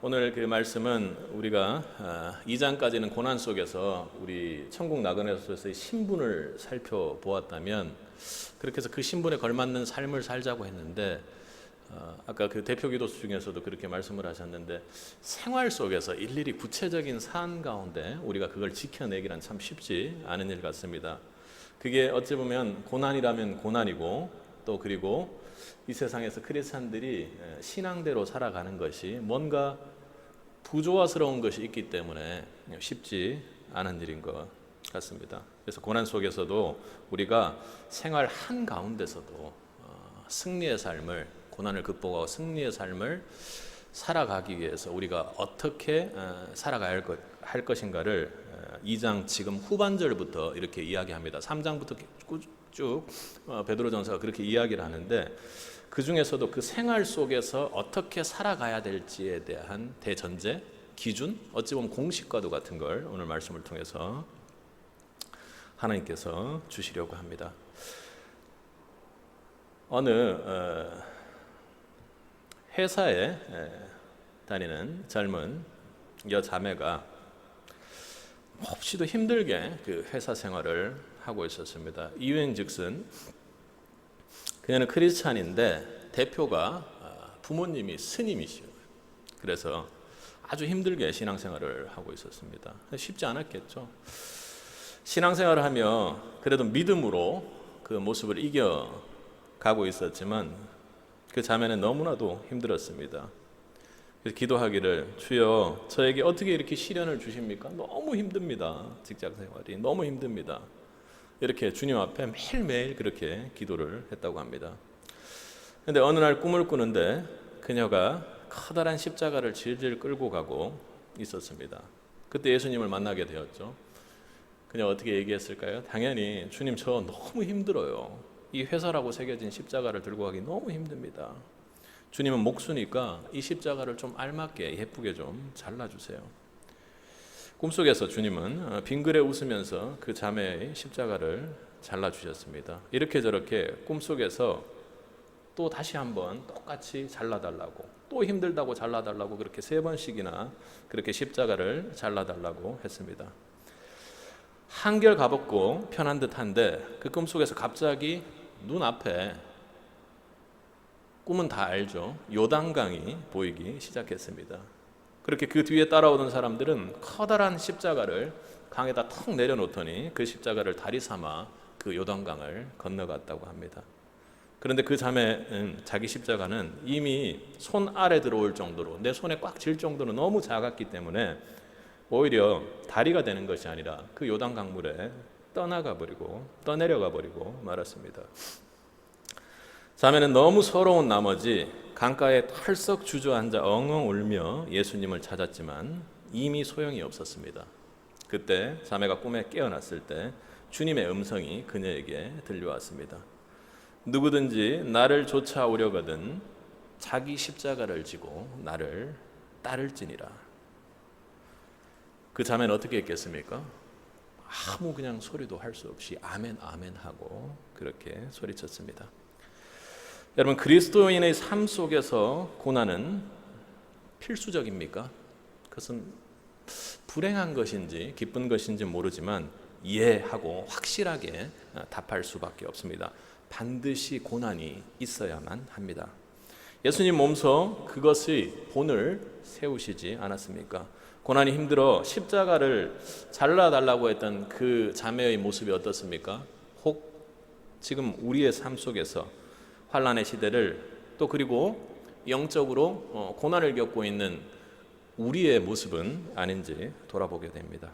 오늘 그 말씀은 우리가 2장까지는 고난 속에서 우리 천국 나그네로서의 신분을 살펴보았다면, 그렇게 해서 그 신분에 걸맞는 삶을 살자고 했는데, 아까 그 대표 기도수 중에서도 그렇게 말씀을 하셨는데, 생활 속에서 일일이 구체적인 사안 가운데 우리가 그걸 지켜내기란 참 쉽지 않은 일 같습니다. 그게 어찌 보면 고난이라면 고난이고, 또 그리고 이 세상에서 크리스찬들이 신앙대로 살아가는 것이 뭔가 부조화스러운 것이 있기 때문에 쉽지 않은 일인 것 같습니다. 그래서 고난 속에서도 우리가 생활 한가운데서도 승리의 삶을, 고난을 극복하고 승리의 삶을 살아가기 위해서 우리가 어떻게 살아가야 할 것인가를 2장 지금 후반절부터 이렇게 이야기합니다. 3장부터 쭉 베드로전서가 그렇게 이야기를 하는데, 그 중에서도 그 생활 속에서 어떻게 살아가야 될지에 대한 대전제, 기준, 어찌 보면 공식과도 같은 걸 오늘 말씀을 통해서 하나님께서 주시려고 합니다. 어느 회사에 다니는 젊은 여자매가 몹시도 힘들게 그 회사 생활을 하고 있었습니다. 이유인즉슨 그녀는 크리스찬인데 대표가 부모님이 스님이시요. 그래서 아주 힘들게 신앙생활을 하고 있었습니다. 쉽지 않았겠죠. 신앙생활을 하며 그래도 믿음으로 그 모습을 이겨가고 있었지만 그 자매는 너무나도 힘들었습니다. 그래서 기도하기를, 주여 저에게 어떻게 이렇게 시련을 주십니까? 너무 힘듭니다. 직장생활이 너무 힘듭니다. 이렇게 주님 앞에 매일매일 그렇게 기도를 했다고 합니다. 그런데 어느 날 꿈을 꾸는데 그녀가 커다란 십자가를 질질 끌고 가고 있었습니다. 그때 예수님을 만나게 되었죠. 그녀 어떻게 얘기했을까요? 당연히 주님, 저 너무 힘들어요. 이 회사라고 새겨진 십자가를 들고 가기 너무 힘듭니다. 주님은 목수니까 이 십자가를 좀 알맞게 예쁘게 좀 잘라주세요. 꿈속에서 주님은 빙그레 웃으면서 그 자매의 십자가를 잘라주셨습니다. 이렇게 저렇게 꿈속에서 또 다시 한번 똑같이 잘라달라고, 또 힘들다고 잘라달라고 그렇게 3번씩이나 그렇게 십자가를 잘라달라고 했습니다. 한결 가볍고 편한 듯한데 그 꿈속에서 갑자기 눈앞에, 꿈은 다 알죠, 요단강이 보이기 시작했습니다. 그렇게 그 뒤에 따라오던 사람들은 커다란 십자가를 강에다 턱 내려놓더니 그 십자가를 다리 삼아 그 요단강을 건너갔다고 합니다. 그런데 그 자매는 자기 십자가는 이미 손 아래 들어올 정도로, 내 손에 꽉 질 정도로 너무 작았기 때문에 오히려 다리가 되는 것이 아니라 그 요단강 물에 떠내려가 버리고 말았습니다. 자매는 너무 서러운 나머지 강가에 털썩 주저앉아 엉엉 울며 예수님을 찾았지만 이미 소용이 없었습니다. 그때 자매가 꿈에 깨어났을 때 주님의 음성이 그녀에게 들려왔습니다. 누구든지 나를 쫓아오려거든 자기 십자가를 지고 나를 따를지니라. 그 자매는 어떻게 했겠습니까? 아무 그냥 소리도 할 수 없이 아멘 아멘 하고 그렇게 소리쳤습니다. 여러분, 그리스도인의 삶 속에서 고난은 필수적입니까? 그것은 불행한 것인지 기쁜 것인지 모르지만 이해하고 확실하게 답할 수밖에 없습니다. 반드시 고난이 있어야만 합니다. 예수님 몸소 그것의 본을 세우시지 않았습니까? 고난이 힘들어 십자가를 잘라달라고 했던 그 자매의 모습이 어떻습니까? 혹 지금 우리의 삶 속에서 환난의 시대를, 또 그리고 영적으로 고난을 겪고 있는 우리의 모습은 아닌지 돌아보게 됩니다.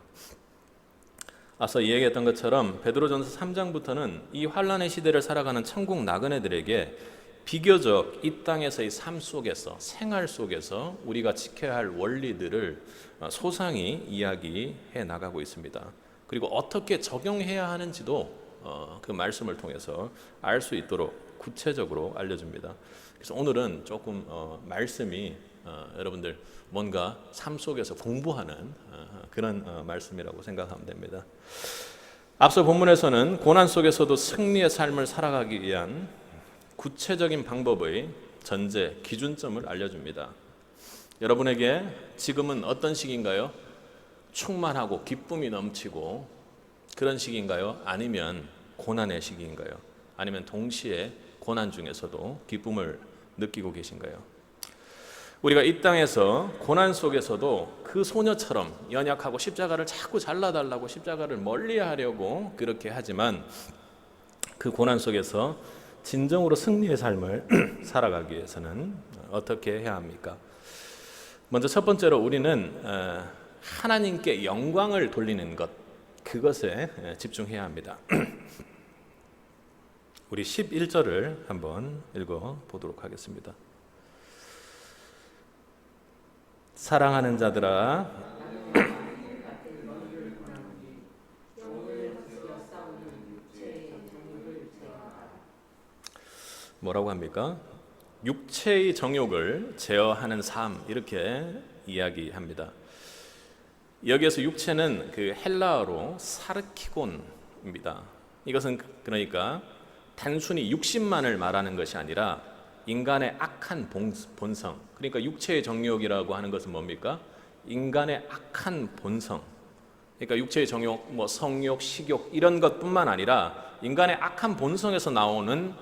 앞서 이야기했던 것처럼 베드로전서 3장부터는 이 환난의 시대를 살아가는 천국 나그네들에게 비교적 이 땅에서의 삶 속에서, 생활 속에서 우리가 지켜야 할 원리들을 소상히 이야기해 나가고 있습니다. 그리고 어떻게 적용해야 하는지도 그 말씀을 통해서 알 수 있도록 구체적으로 알려줍니다. 그래서 오늘은 조금 말씀이 여러분들 뭔가 삶 속에서 공부하는 그런 말씀이라고 생각하면 됩니다. 앞서 본문에서는 고난 속에서도 승리의 삶을 살아가기 위한 구체적인 방법의 전제, 기준점을 알려줍니다. 여러분에게 지금은 어떤 시기인가요? 충만하고 기쁨이 넘치고 그런 시기인가요? 아니면 고난의 시기인가요? 아니면 동시에 고난 중에서도 기쁨을 느끼고 계신가요? 우리가 이 땅에서 고난 속에서도 그 소녀처럼 연약하고 십자가를 자꾸 잘라달라고 십자가를 멀리하려고 그렇게 하지만 그 고난 속에서 진정으로 승리의 삶을 살아가기 위해서는 어떻게 해야 합니까? 먼저 첫 번째로 우리는 하나님께 영광을 돌리는 것, 그것에 집중해야 합니다. 우리 11절을 한번 읽어보도록 하겠습니다. 사랑하는 자들아, 뭐라고 합니까? 육체의 정욕을 제어하는 삶, 이렇게 이야기합니다. 여기에서 육체는 그 헬라어로 사르키곤입니다. 이것은 그러니까 단순히 육신만을 말하는 것이 아니라 인간의 악한 본성, 그러니까 육체의 정욕이라고 하는 것은 뭡니까? 인간의 악한 본성. 그러니까 육체의 정욕, 성욕, 식욕 이런 것뿐만 아니라 인간의 악한 본성에서 나오는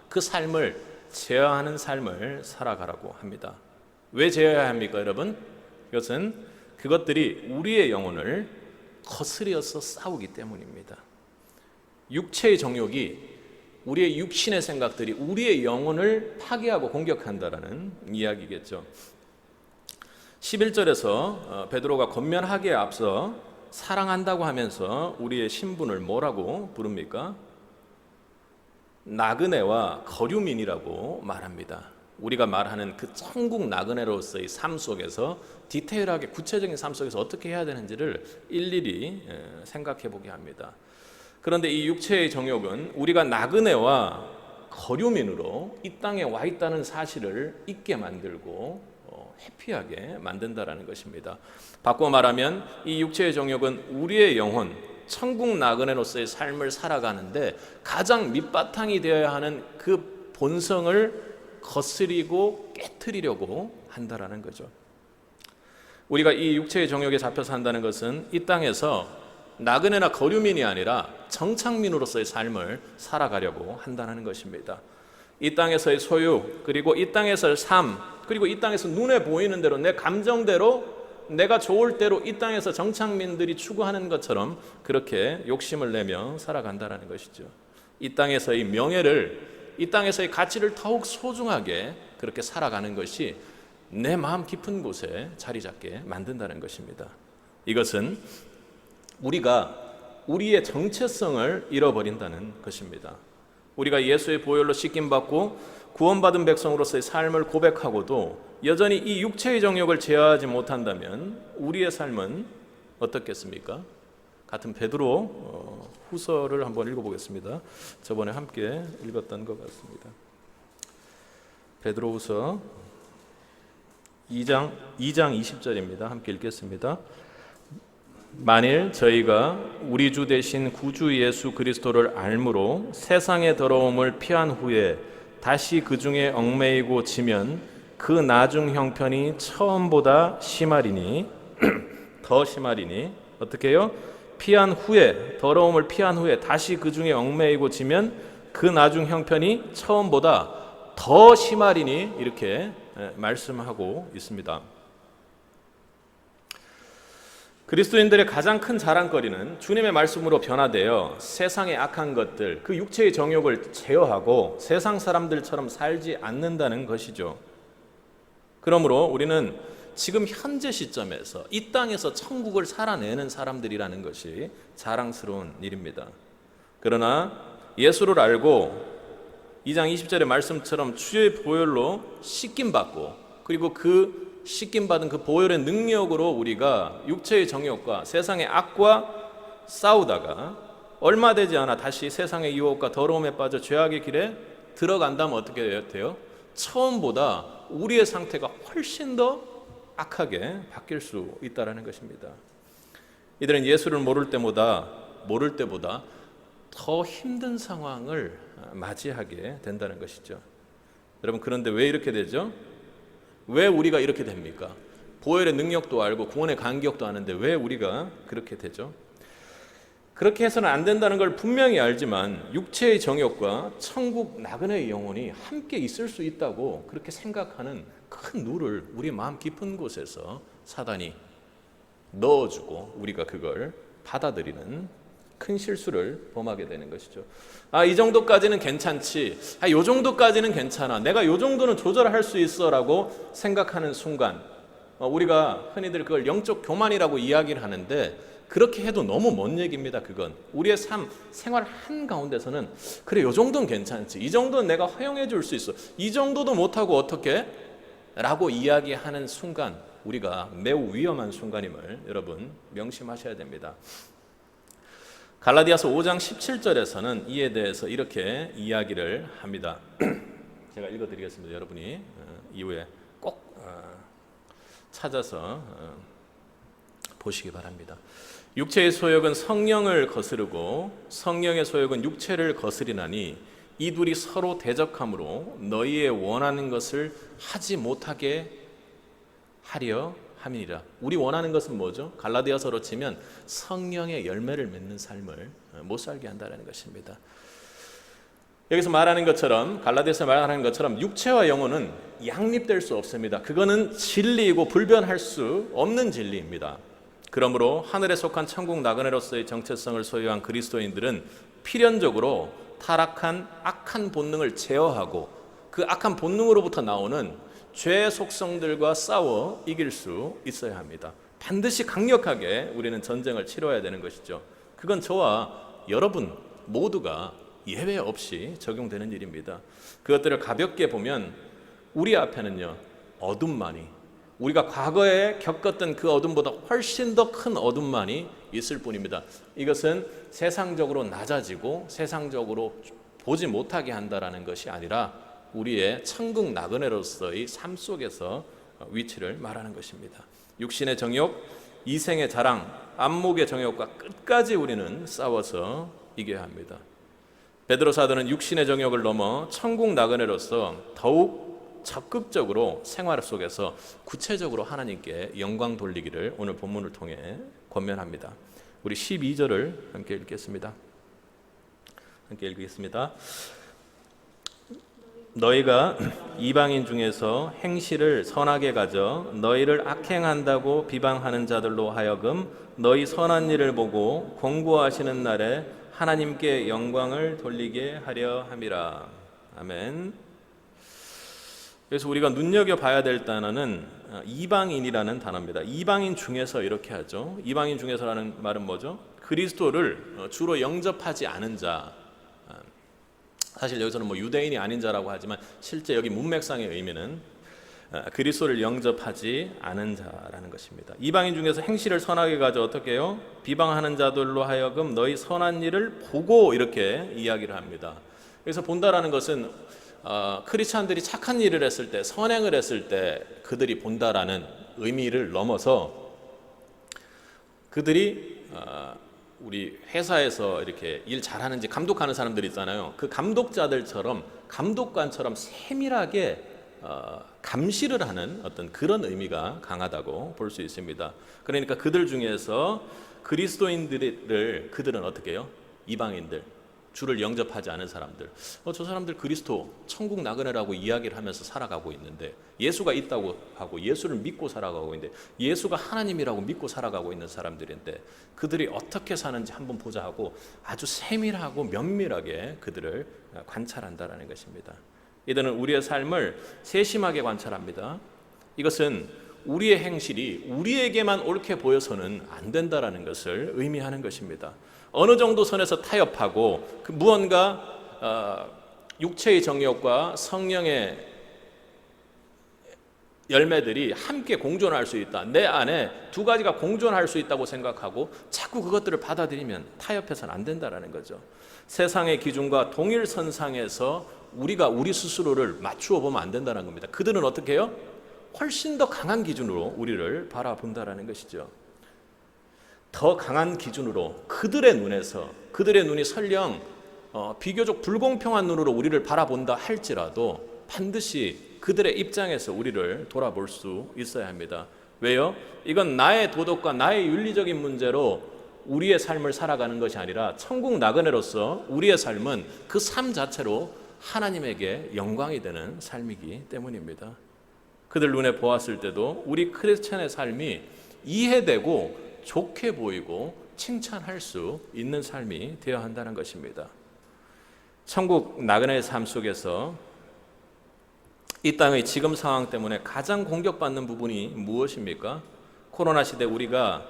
그 삶을 제어하는 삶을 살아가라고 합니다. 왜 제어해야 합니까, 여러분? 이것은 그것들이 우리의 영혼을 거스려서 싸우기 때문입니다. 육체의 정욕이 우리의 육신의 생각들이 우리의 영혼을 파괴하고 공격한다라는 이야기겠죠. 11절에서 베드로가 권면하기에 앞서 사랑한다고 하면서 우리의 신분을 뭐라고 부릅니까? 나그네와 거류민이라고 말합니다. 우리가 말하는 그 천국 나그네로서의 삶 속에서 디테일하게 구체적인 삶 속에서 어떻게 해야 되는지를 일일이 생각해 보게 합니다. 그런데 이 육체의 정욕은 우리가 나그네와 거류민으로 이 땅에 와 있다는 사실을 잊게 만들고 회피하게 만든다라는 것입니다. 바꿔 말하면 이 육체의 정욕은 우리의 영혼, 천국 나그네로서의 삶을 살아가는데 가장 밑바탕이 되어야 하는 그 본성을 거스리고 깨트리려고 한다라는 거죠. 우리가 이 육체의 정욕에 잡혀 산다는 것은 이 땅에서 나그네나 거류민이 아니라 정착민으로서의 삶을 살아가려고 한다는 것입니다. 이 땅에서의 소유, 그리고 이 땅에서의 삶, 그리고 이 땅에서 눈에 보이는 대로 내 감정대로 내가 좋을 대로 이 땅에서 정착민들이 추구하는 것처럼 그렇게 욕심을 내며 살아간다는 것이죠. 이 땅에서의 명예를, 이 땅에서의 가치를 더욱 소중하게 그렇게 살아가는 것이 내 마음 깊은 곳에 자리 잡게 만든다는 것입니다. 이것은 우리가 우리의 정체성을 잃어버린다는 것입니다. 우리가 예수의 보혈로 씻김받고 구원받은 백성으로서의 삶을 고백하고도 여전히 이 육체의 정욕을 제어하지 못한다면 우리의 삶은 어떻겠습니까? 같은 베드로 후서를 한번 읽어보겠습니다. 저번에 함께 읽었던 것 같습니다. 베드로 후서 2장 20절입니다. 함께 읽겠습니다. 만일 저희가 우리 주 되신 구주 예수 그리스도를 알므로 세상의 더러움을 피한 후에 다시 그 중에 얽매이고 지면 그 나중 형편이 처음보다 심하리니 더 심하리니 어떻게 해요? 피한 후에, 더러움을 피한 후에 다시 그 중에 얽매이고 지면 그 나중 형편이 처음보다 더 심하리니 이렇게 말씀하고 있습니다. 그리스도인들의 가장 큰 자랑거리는 주님의 말씀으로 변화되어 세상의 악한 것들, 그 육체의 정욕을 제어하고 세상 사람들처럼 살지 않는다는 것이죠. 그러므로 우리는 지금 현재 시점에서 이 땅에서 천국을 살아내는 사람들이라는 것이 자랑스러운 일입니다. 그러나 예수를 알고 2장 20절의 말씀처럼 주의 보혈로 씻김받고 그리고 그 씻김받은 그 보혈의 능력으로 우리가 육체의 정욕과 세상의 악과 싸우다가 얼마 되지 않아 다시 세상의 유혹과 더러움에 빠져 죄악의 길에 들어간다면 어떻게 돼요? 처음보다 우리의 상태가 훨씬 더 악하게 바뀔 수 있다는 것입니다. 이들은 예수를 모를 때보다 더 힘든 상황을 맞이하게 된다는 것이죠. 여러분, 그런데 왜 이렇게 되죠? 왜 우리가 이렇게 됩니까? 보혈의 능력도 알고 구원의 간격도 아는데 왜 우리가 그렇게 되죠? 그렇게 해서는 안 된다는 걸 분명히 알지만 육체의 정욕과 천국 나그네의 영혼이 함께 있을 수 있다고 그렇게 생각하는 큰 누를 우리 마음 깊은 곳에서 사단이 넣어주고 우리가 그걸 받아들이는 큰 실수를 범하게 되는 것이죠. 이 정도까지는 괜찮지, 이 정도까지는 괜찮아, 내가 이 정도는 조절할 수 있어 라고 생각하는 순간 우리가 흔히들 그걸 영적 교만이라고 이야기를 하는데 그렇게 해도 너무 먼 얘기입니다. 그건 우리의 생활 한가운데서는 그래 이 정도는 괜찮지, 이 정도는 내가 허용해 줄 수 있어, 이 정도도 못하고 어떻게? 라고 이야기하는 순간 우리가 매우 위험한 순간임을 여러분 명심하셔야 됩니다. 갈라디아서 5장 17절에서는 이에 대해서 이렇게 이야기를 합니다. 제가 읽어드리겠습니다. 여러분이 이후에 꼭 찾아서 보시기 바랍니다. 육체의 소욕은 성령을 거스르고 성령의 소욕은 육체를 거스리나니 이 둘이 서로 대적함으로 너희의 원하는 것을 하지 못하게 하려 함이니라. 우리 원하는 것은 뭐죠? 갈라디아서로 치면 성령의 열매를 맺는 삶을 못 살게 한다는 것입니다. 여기서 말하는 것처럼 갈라디아서 말하는 것처럼 육체와 영혼은 양립될 수 없습니다. 그거는 진리이고 불변할 수 없는 진리입니다. 그러므로 하늘에 속한 천국 나그네로서의 정체성을 소유한 그리스도인들은 필연적으로 타락한 악한 본능을 제어하고 그 악한 본능으로부터 나오는 죄의 속성들과 싸워 이길 수 있어야 합니다. 반드시 강력하게 우리는 전쟁을 치러야 되는 것이죠. 그건 저와 여러분 모두가 예외 없이 적용되는 일입니다. 그것들을 가볍게 보면 우리 앞에는요 어둠만이, 우리가 과거에 겪었던 그 어둠보다 훨씬 더 큰 어둠만이 있을 뿐입니다. 이것은 세상적으로 낮아지고 세상적으로 보지 못하게 한다는 것이 아니라 우리의 천국 나그네로서의 삶 속에서 위치를 말하는 것입니다. 육신의 정욕, 이생의 자랑, 안목의 정욕과 끝까지 우리는 싸워서 이겨야 합니다. 베드로 사도는 육신의 정욕을 넘어 천국 나그네로서 더욱 적극적으로 생활 속에서 구체적으로 하나님께 영광 돌리기를 오늘 본문을 통해 권면합니다. 우리 12절을 함께 읽겠습니다. 함께 읽겠습니다. 너희가 이방인 중에서 행실을 선하게 가져 너희를 악행한다고 비방하는 자들로 하여금 너희 선한 일을 보고 공고하시는 날에 하나님께 영광을 돌리게 하려 함이라. 아멘. 그래서 우리가 눈여겨봐야 될 단어는 이방인이라는 단어입니다. 이방인 중에서 이렇게 하죠. 이방인 중에서라는 말은 뭐죠? 그리스도를 주로 영접하지 않은 자. 사실 여기서는 유대인이 아닌 자라고 하지만 실제 여기 문맥상의 의미는 그리스도를 영접하지 않은 자라는 것입니다. 이방인 중에서 행실을 선하게 가져 어떻게 해요? 비방하는 자들로 하여금 너희 선한 일을 보고 이렇게 이야기를 합니다. 그래서 본다라는 것은 크리스찬들이 착한 일을 했을 때, 선행을 했을 때 그들이 본다라는 의미를 넘어서 그들이 우리 회사에서 이렇게 일 잘하는지 감독하는 사람들 있잖아요. 그 감독자들처럼, 감독관처럼 세밀하게 감시를 하는 어떤 그런 의미가 강하다고 볼 수 있습니다. 그러니까 그들 중에서 그리스도인들을 그들은 어떻게 해요? 이방인들, 주를 영접하지 않은 사람들, 저 사람들 그리스도 천국 나그네라고 이야기를 하면서 살아가고 있는데, 예수가 있다고 하고 예수를 믿고 살아가고 있는데, 예수가 하나님이라고 믿고 살아가고 있는 사람들인데 그들이 어떻게 사는지 한번 보자 하고 아주 세밀하고 면밀하게 그들을 관찰한다라는 것입니다. 이들은 우리의 삶을 세심하게 관찰합니다. 이것은 우리의 행실이 우리에게만 옳게 보여서는 안 된다라는 것을 의미하는 것입니다. 어느 정도 선에서 타협하고 무언가 육체의 정욕과 성령의 열매들이 함께 공존할 수 있다, 내 안에 두 가지가 공존할 수 있다고 생각하고 자꾸 그것들을 받아들이면 타협해서는 안 된다라는 거죠. 세상의 기준과 동일선상에서 우리가 우리 스스로를 맞추어 보면 안 된다는 겁니다. 그들은 어떻게 해요? 훨씬 더 강한 기준으로 우리를 바라본다라는 것이죠. 더 강한 기준으로 그들의 눈에서, 그들의 눈이 설령 비교적 불공평한 눈으로 우리를 바라본다 할지라도 반드시 그들의 입장에서 우리를 돌아볼 수 있어야 합니다. 왜요? 이건 나의 도덕과 나의 윤리적인 문제로 우리의 삶을 살아가는 것이 아니라 천국 나그네로서 우리의 삶은 그 삶 자체로 하나님에게 영광이 되는 삶이기 때문입니다. 그들 눈에 보았을 때도 우리 크리스천의 삶이 이해되고 좋게 보이고 칭찬할 수 있는 삶이 되어야 한다는 것입니다. 천국 나그네의 삶 속에서 이 땅의 지금 상황 때문에 가장 공격받는 부분이 무엇입니까? 코로나 시대 우리가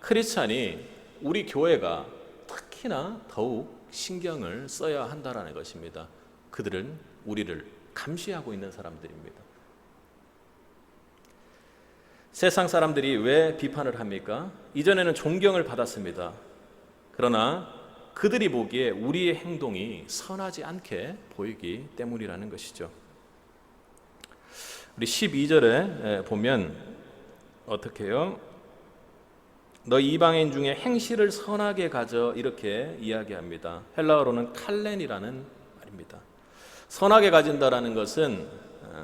크리스찬이 우리 교회가 특히나 더욱 신경을 써야 한다는 것입니다. 그들은 우리를 감시하고 있는 사람들입니다. 세상 사람들이 왜 비판을 합니까? 이전에는 존경을 받았습니다. 그러나 그들이 보기에 우리의 행동이 선하지 않게 보이기 때문이라는 것이죠. 우리 12절에 보면 어떻게 해요? 너 이방인 중에 행실을 선하게 가져, 이렇게 이야기합니다. 헬라어로는 칼렌이라는 말입니다. 선하게 가진다라는 것은,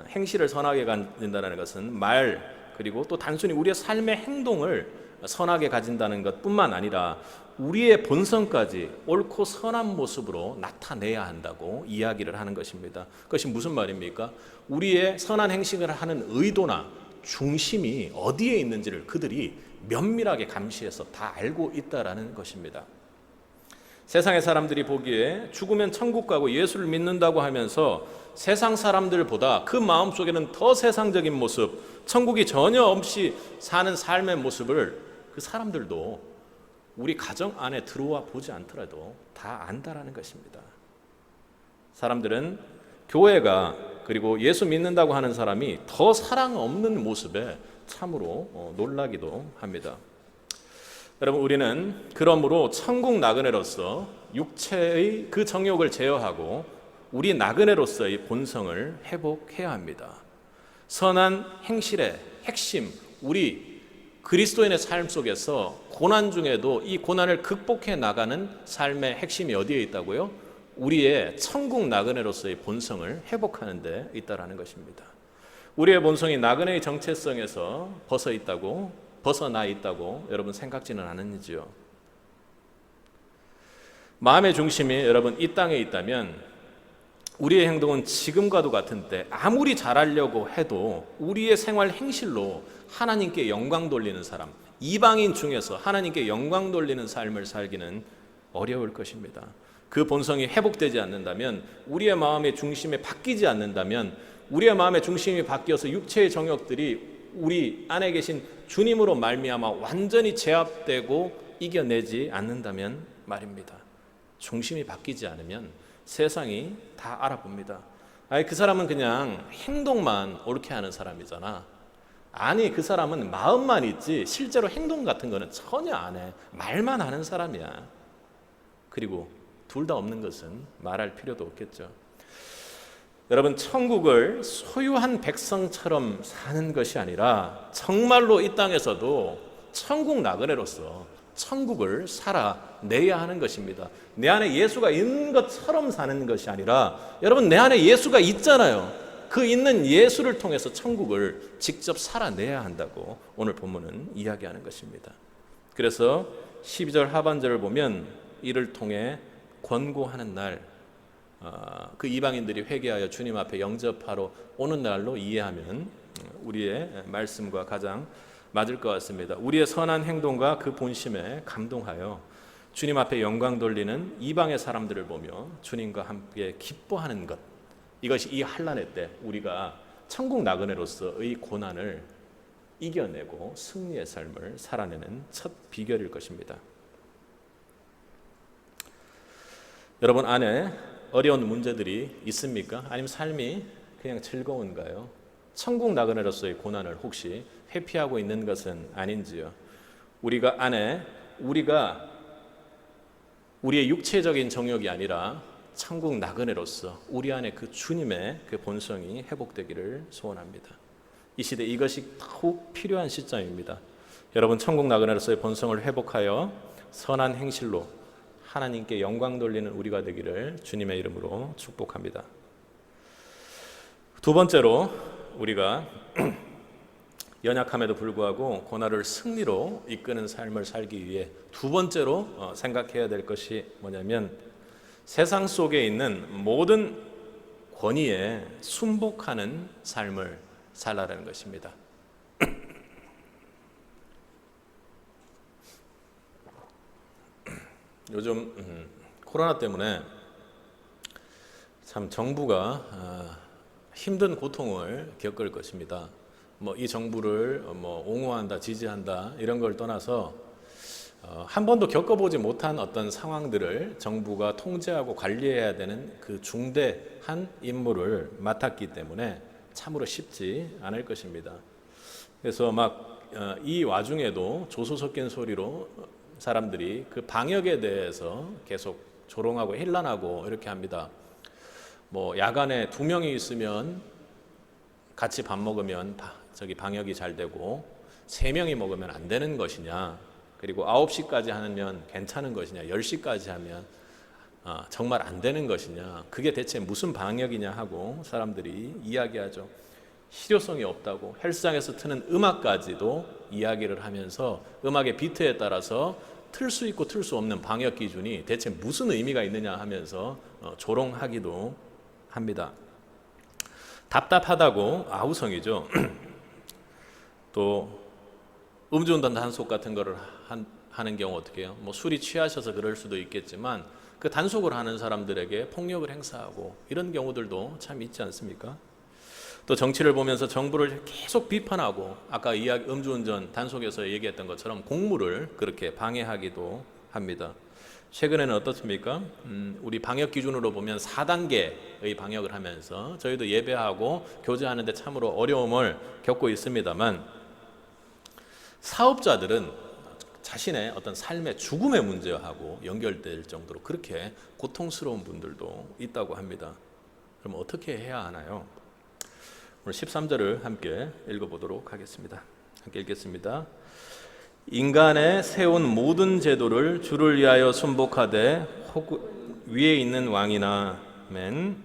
행실을 선하게 가진다라는 것은 말, 그리고 또 단순히 우리의 삶의 행동을 선하게 가진다는 것뿐만 아니라 우리의 본성까지 옳고 선한 모습으로 나타내야 한다고 이야기를 하는 것입니다. 그것이 무슨 말입니까? 우리의 선한 행실을 하는 의도나 중심이 어디에 있는지를 그들이 면밀하게 감시해서 다 알고 있다라는 것입니다. 세상의 사람들이 보기에 죽으면 천국 가고 예수를 믿는다고 하면서 세상 사람들보다 그 마음속에는 더 세상적인 모습, 천국이 전혀 없이 사는 삶의 모습을 그 사람들도 우리 가정 안에 들어와 보지 않더라도 다 안다라는 것입니다. 사람들은 교회가, 그리고 예수 믿는다고 하는 사람이 더 사랑 없는 모습에 참으로 놀라기도 합니다. 여러분, 우리는 그러므로 천국 나그네로서 육체의 그 정욕을 제어하고 우리 나그네로서의 본성을 회복해야 합니다. 선한 행실의 핵심, 우리 그리스도인의 삶 속에서 고난 중에도 이 고난을 극복해 나가는 삶의 핵심이 어디에 있다고요? 우리의 천국 나그네로서의 본성을 회복하는 데 있다라는 것입니다. 우리의 본성이 나그네의 정체성에서 벗어나 있다고 여러분 생각지는 않으시죠? 마음의 중심이 여러분 이 땅에 있다면 우리의 행동은 지금과도 같은데 아무리 잘하려고 해도 우리의 생활 행실로 하나님께 영광 돌리는 사람, 이방인 중에서 하나님께 영광 돌리는 삶을 살기는 어려울 것입니다. 그 본성이 회복되지 않는다면, 우리의 마음의 중심이 바뀌지 않는다면, 우리의 마음의 중심이 바뀌어서 육체의 정욕들이 우리 안에 계신 주님으로 말미암아 완전히 제압되고 이겨내지 않는다면 말입니다. 중심이 바뀌지 않으면 세상이 다 알아봅니다. 아니, 그 사람은 그냥 행동만 옳게 하는 사람이잖아. 아니, 그 사람은 마음만 있지 실제로 행동 같은 거는 전혀 안 해. 말만 하는 사람이야. 그리고 둘 다 없는 것은 말할 필요도 없겠죠. 여러분, 천국을 소유한 백성처럼 사는 것이 아니라 정말로 이 땅에서도 천국 나그네로서 천국을 살아내야 하는 것입니다. 내 안에 예수가 있는 것처럼 사는 것이 아니라, 여러분, 내 안에 예수가 있잖아요. 그 있는 예수를 통해서 천국을 직접 살아내야 한다고 오늘 본문은 이야기하는 것입니다. 그래서 12절 하반절을 보면 이를 통해 권고하는 날, 그 이방인들이 회개하여 주님 앞에 영접하러 오는 날로 이해하면 우리의 말씀과 가장 맞을 것 같습니다. 우리의 선한 행동과 그 본심에 감동하여 주님 앞에 영광 돌리는 이방의 사람들을 보며 주님과 함께 기뻐하는 것, 이것이 이 환난의 때 우리가 천국 나그네로서의 고난을 이겨내고 승리의 삶을 살아내는 첫 비결일 것입니다. 여러분 안에 어려운 문제들이 있습니까? 아니면 삶이 그냥 즐거운가요? 천국 나그네로서의 고난을 혹시 회피하고 있는 것은 아닌지요? 우리가 우리의 육체적인 정욕이 아니라 천국 나그네로서 우리 안에 그 주님의 그 본성이 회복되기를 소원합니다. 이 시대 이것이 더욱 필요한 시점입니다. 여러분, 천국 나그네로서의 본성을 회복하여 선한 행실로 하나님께 영광 돌리는 우리가 되기를 주님의 이름으로 축복합니다. 두 번째로 우리가 연약함에도 불구하고 고난을 승리로 이끄는 삶을 살기 위해 두 번째로 생각해야 될 것이 뭐냐면 세상 속에 있는 모든 권위에 순복하는 삶을 살라는 것입니다. 요즘 코로나 때문에 참 정부가 힘든 고통을 겪을 것입니다. 이 정부를 옹호한다, 지지한다 이런 걸 떠나서 한 번도 겪어보지 못한 어떤 상황들을 정부가 통제하고 관리해야 되는 그 중대한 임무를 맡았기 때문에 참으로 쉽지 않을 것입니다. 그래서 이 와중에도 조소 섞인 소리로 사람들이 그 방역에 대해서 계속 조롱하고 힐난하고 이렇게 합니다. 야간에 2명이 있으면 같이 밥 먹으면 방역이 잘 되고 3명이 먹으면 안 되는 것이냐, 그리고 9시까지 하면 괜찮은 것이냐, 10시까지 하면 정말 안 되는 것이냐, 그게 대체 무슨 방역이냐 하고 사람들이 이야기하죠. 실효성이 없다고 헬스장에서 트는 음악까지도 이야기를 하면서 음악의 비트에 따라서 틀 수 있고 틀 수 없는 방역 기준이 대체 무슨 의미가 있느냐 하면서 조롱하기도 합니다. 답답하다고 아우성이죠. 또 음주운전 단속 같은 거를 하는 경우 어떻게 해요? 술이 취하셔서 그럴 수도 있겠지만 그 단속을 하는 사람들에게 폭력을 행사하고 이런 경우들도 참 있지 않습니까? 또 정치를 보면서 정부를 계속 비판하고 아까 음주운전 단속에서 얘기했던 것처럼 공무를 그렇게 방해하기도 합니다. 최근에는 어떻습니까? 우리 방역 기준으로 보면 4단계의 방역을 하면서 저희도 예배하고 교제하는데 참으로 어려움을 겪고 있습니다만 사업자들은 자신의 어떤 삶의 죽음의 문제하고 연결될 정도로 그렇게 고통스러운 분들도 있다고 합니다. 그럼 어떻게 해야 하나요? 오늘 13절을 함께 읽어보도록 하겠습니다. 함께 읽겠습니다. 인간의 세운 모든 제도를 주를 위하여 순복하되 위에 있는 왕이나 맨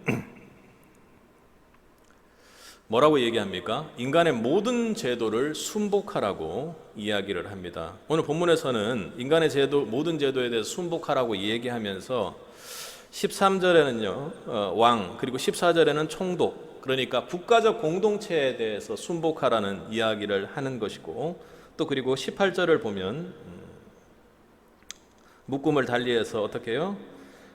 뭐라고 얘기합니까? 인간의 모든 제도를 순복하라고 이야기를 합니다. 오늘 본문에서는 인간의 제도, 모든 제도에 대해서 순복하라고 얘기하면서 13절에는요 왕, 그리고 14절에는 총독, 그러니까 국가적 공동체에 대해서 순복하라는 이야기를 하는 것이고, 또 그리고 18절을 보면 묶음을 달리해서 어떻게 해요?